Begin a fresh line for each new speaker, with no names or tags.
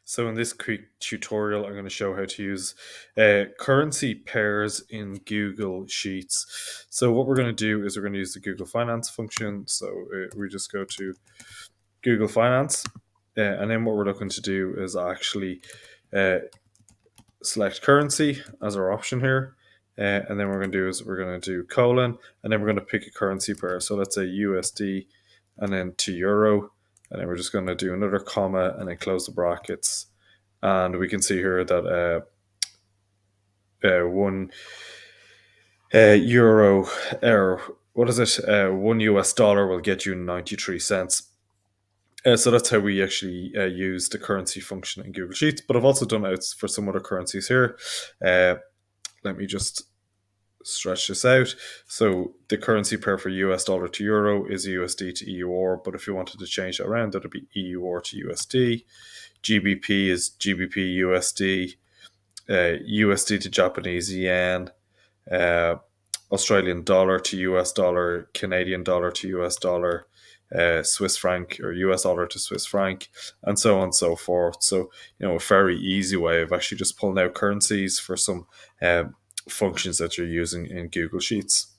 So in this quick tutorial, I'm going to show how to use currency pairs in Google Sheets. So what we're going to do is we're going to use the Google Finance function. So we just go to Google Finance, and then what we're looking to do is actually uh, select currency as our option here. And then what we're going to do is we're going to do colon, and then we're going to pick a currency pair. So let's say USD and then to euro. And then we're just going to do another comma and then close the brackets. And we can see here that one euro, or what is it? $1 will get you 93 cents. So that's how we actually use the currency function in Google Sheets. But I've also done it for some other currencies here. Let me just stretch this out. So the currency pair for US dollar to euro is USD to EUR, but if you wanted to change that around, that'd be EUR to USD. GBP is GBP USD, USD to Japanese yen, uh, Australian dollar to US dollar, Canadian dollar to US dollar, Swiss franc or US dollar to Swiss franc, and so on and so forth. So, a very easy way of actually just pulling out currencies for some functions that you're using in Google Sheets.